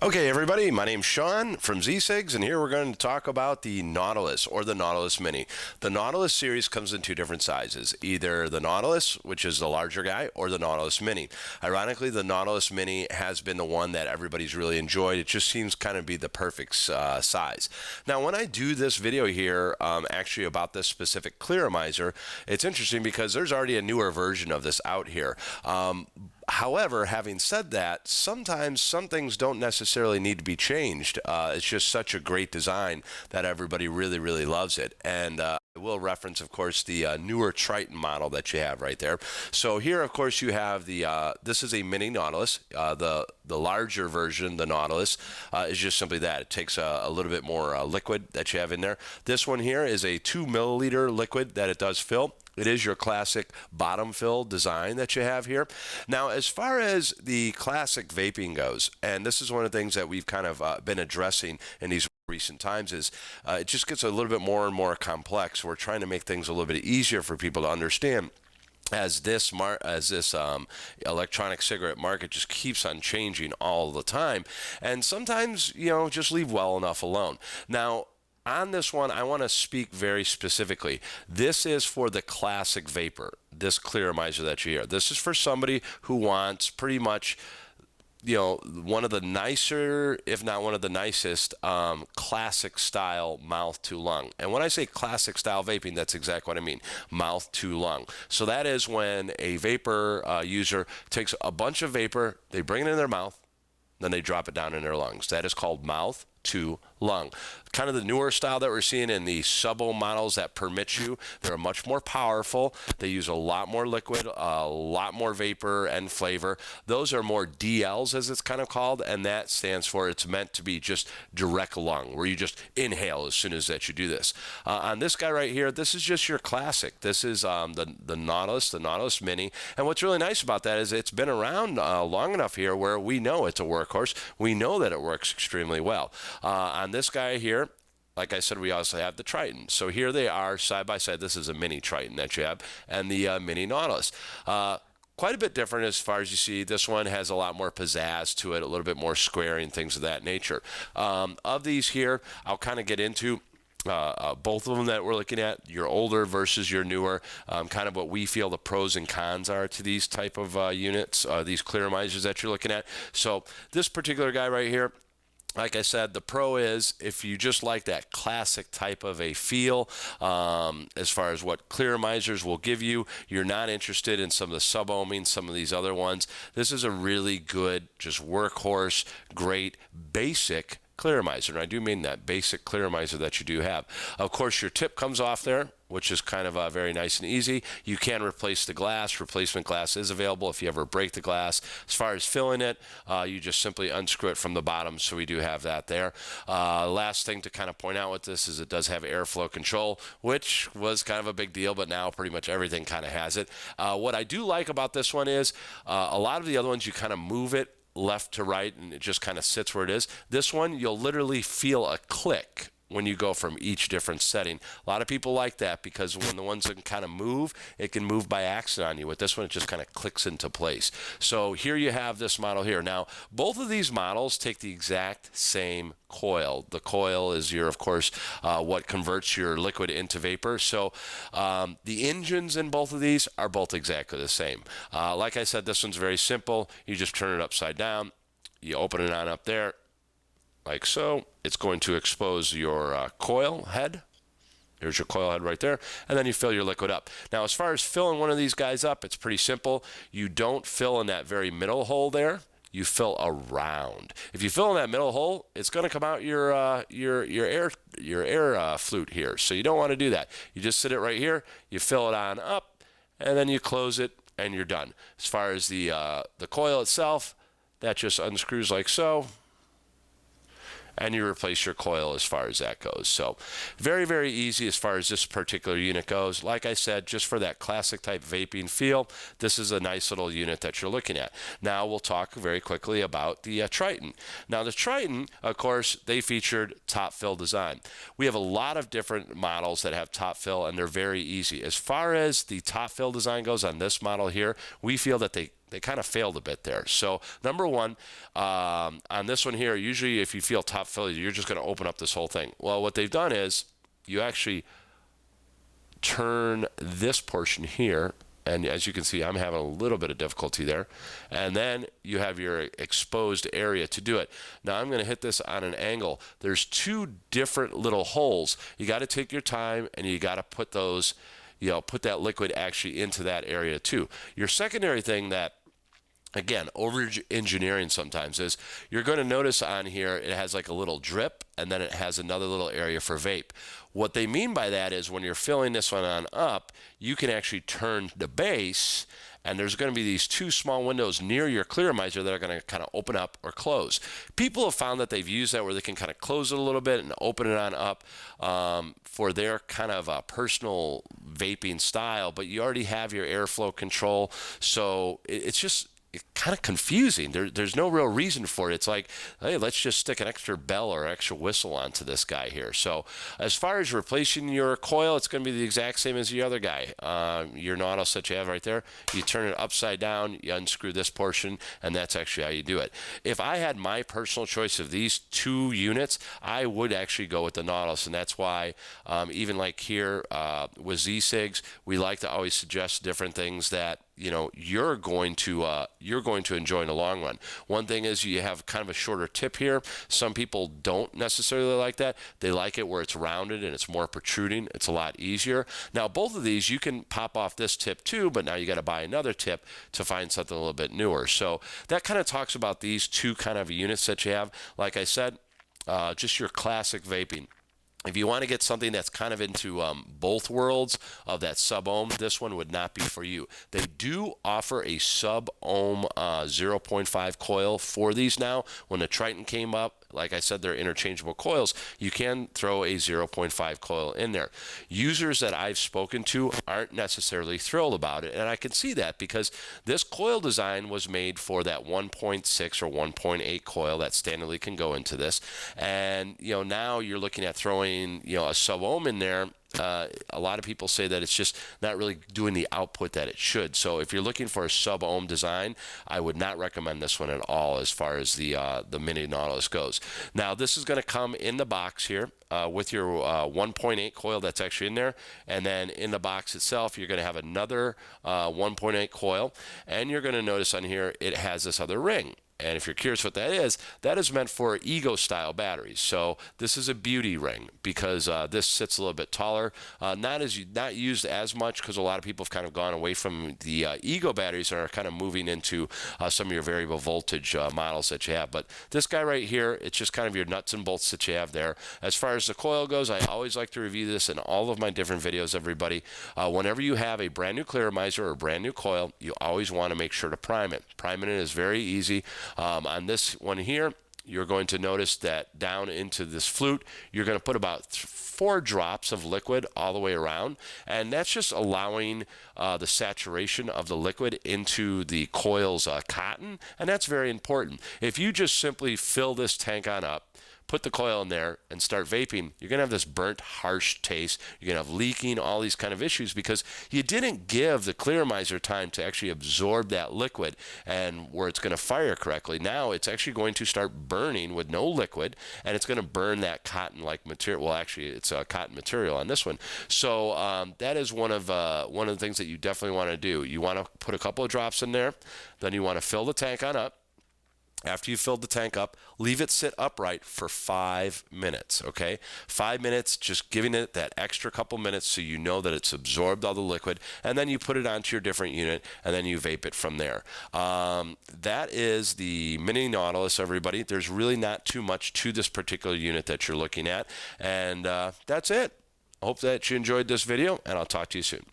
Okay, everybody, my name's Sean from Z-Sigs, and here we're going to talk about the Nautilus, or the Nautilus Mini. The Nautilus series comes in two different sizes, either the Nautilus, which is the larger guy, or the Nautilus Mini. Ironically, the Nautilus Mini has been the one that everybody's really enjoyed. It just seems kind of be the perfect size. Now, when I do this video here, actually about this specific clearomizer, it's interesting because there's already a newer version of this out here. However, having said that, sometimes some things don't necessarily need to be changed. It's just such a great design that everybody really, really loves it. And I will reference, of course, the newer Triton model that you have right there. So here, of course, you have the, this is a mini Nautilus. The larger version, the Nautilus, is just simply that. It takes a little bit more liquid that you have in there. This one here is a 2 milliliter liquid that it does fill. It is your classic bottom fill design that you have here. Now, as far as the classic vaping goes, and this is one of the things that we've kind of been addressing in these recent times, is it just gets a little bit more and more complex. We're trying to make things a little bit easier for people to understand, as this electronic cigarette market just keeps on changing all the time, and sometimes, you know, just leave well enough alone. Now, on this one, I want to speak very specifically. This is for the classic vapor, this clearomizer that you hear. This is for somebody who wants pretty much, you know, one of the nicer, if not one of the nicest, classic style mouth to lung. And when I say classic style vaping, that's exactly what I mean, mouth to lung. So that is when a vapor user takes a bunch of vapor, they bring it in their mouth, then they drop it down in their lungs. That is called mouth to lung. Kind of the newer style that we're seeing in the sub-O models that permit you. They're much more powerful. They use a lot more liquid, a lot more vapor and flavor. Those are more DLs, as it's kind of called, and that stands for, it's meant to be just direct lung, where you just inhale as soon as that you do this. On this guy right here, this is just your classic. This is the Nautilus Mini. And what's really nice about that is it's been around long enough here where we know it's a workhorse. We know that it works extremely well. On this guy here, like I said, we also have the Triton. So here they are side by side. This is a mini Triton that you have, and the mini Nautilus. Quite a bit different as far as you see. This one has a lot more pizzazz to it, a little bit more squaring, things of that nature. Of these here, I'll kind of get into both of them that we're looking at, your older versus your newer, kind of what we feel the pros and cons are to these type of units, these clearomizers that you're looking at. So this particular guy right here, like I said, the pro is if you just like that classic type of a feel, as far as what clearomizers will give you, you're not interested in some of the sub-ohming, some of these other ones. This is a really good, just workhorse, great, basic clearomizer. And I do mean that basic clearomizer that you do have. Of course, your tip comes off there, which is kind of very nice and easy. You can replace the glass. Replacement glass is available if you ever break the glass. As far as filling it, you just simply unscrew it from the bottom, so we do have that there. Last thing to kind of point out with this is it does have airflow control, which was kind of a big deal, but now pretty much everything kind of has it. What I do like about this one is a lot of the other ones, you kind of move it left to right and it just kind of sits where it is. This one, you'll literally feel a click when you go from each different setting. A lot of people like that because when the ones that can kind of move, it can move by accident on you. With this one, it just kind of clicks into place. So here you have this model here. Now, both of these models take the exact same coil. The coil is your, of course, what converts your liquid into vapor. So the engines in both of these are both exactly the same. Like I said, this one's very simple. You just turn it upside down. You open it on up there, like so. It's going to expose your coil head. Here's your coil head right there, and then you fill your liquid up. Now, as far as filling one of these guys up, it's pretty simple. You don't fill in that very middle hole there. You fill around. If you fill in that middle hole, it's going to come out your air flute here. So you don't want to do that. You just sit it right here. You fill it on up, and then you close it, and you're done. As far as the coil itself, that just unscrews like so, and you replace your coil as far as that goes. So very, very easy as far as this particular unit goes. Like I said, just for that classic type vaping feel, this is a nice little unit that you're looking at. Now we'll talk very quickly about the Triton. Now the Triton, of course, they featured top fill design. We have a lot of different models that have top fill, and they're very easy. As far as the top fill design goes on this model here, we feel that they they kind of failed a bit there. So number one, on this one here, usually if you feel top fill, you're just going to open up this whole thing. Well, what they've done is you actually turn this portion here, and as you can see, I'm having a little bit of difficulty there, and then you have your exposed area to do it. Now I'm going to hit this on an angle. There's two different little holes. You got to take your time, and you got to put those, put that liquid actually into that area too. Your secondary thing that, again, over engineering sometimes, is you're going to notice on here it has like a little drip, and then it has another little area for vape. What they mean by that is when you're filling this one on up, you can actually turn the base, and there's going to be these two small windows near your clearomizer that are going to kind of open up or close. People have found that they've used that where they can kind of close it a little bit and open it on up for their kind of personal vaping style, but you already have your airflow control, so it's just kind of confusing. There's no real reason for it. It's like, hey, let's just stick an extra bell or extra whistle onto this guy here. So as far as replacing your coil, it's going to be the exact same as the other guy. Your Nautilus that you have right there, you turn it upside down, you unscrew this portion, and that's actually how you do it. If I had my personal choice of these two units, I would actually go with the Nautilus, and that's why even like here with Z-Sigs, we like to always suggest different things that you're going to enjoy in the long run. One thing is you have kind of a shorter tip here. Some people don't necessarily like that. They like it where it's rounded and it's more protruding. It's a lot easier. Now, both of these, you can pop off this tip too, but now you got to buy another tip to find something a little bit newer. So that kind of talks about these two kind of units that you have. Like I said, just your classic vaping. If you want to get something that's kind of into both worlds of that sub-ohm, this one would not be for you. They do offer a sub-ohm 0.5 coil for these now. When the Triton came up, like I said, they're interchangeable coils. You can throw a 0.5 coil in there. Users that I've spoken to aren't necessarily thrilled about it, and I can see that because this coil design was made for that 1.6 or 1.8 coil that standardly can go into this. And now you're looking at throwing a sub-ohm in there. A lot of people say that it's just not really doing the output that it should. So if you're looking for a sub-ohm design, I would not recommend this one at all as far as the Mini Nautilus goes. Now, this is going to come in the box here with your 1.8 coil that's actually in there. And then in the box itself, you're going to have another 1.8 coil. And you're going to notice on here, it has this other ring. And if you're curious what that is meant for Ego style batteries. So this is a beauty ring because this sits a little bit taller. Not used as much because a lot of people have kind of gone away from the Ego batteries and are kind of moving into some of your variable voltage models that you have. But this guy right here, it's just kind of your nuts and bolts that you have there. As far as the coil goes, I always like to review this in all of my different videos, everybody. Whenever you have a brand new clearomizer or a brand new coil, you always want to make sure to prime it. Priming it is very easy. On this one here, you're going to notice that down into this flute, you're going to put about 4 drops of liquid all the way around, and that's just allowing the saturation of the liquid into the coil's cotton, and that's very important. If you just simply fill this tank on up, put the coil in there and start vaping, you're going to have this burnt, harsh taste. You're going to have leaking, all these kind of issues because you didn't give the clearomizer time to actually absorb that liquid and where it's going to fire correctly. Now it's actually going to start burning with no liquid, and it's going to burn that cotton-like material. Well, actually, it's a cotton material on this one. So that is one of the things that you definitely want to do. You want to put a couple of drops in there, then you want to fill the tank on up. After you filled the tank up, leave it sit upright for 5 minutes, okay? 5 minutes, just giving it that extra couple minutes so you know that it's absorbed all the liquid, and then you put it onto your different unit, and then you vape it from there. That is the Mini Nautilus, everybody. There's really not too much to this particular unit that you're looking at, and that's it. I hope that you enjoyed this video, and I'll talk to you soon.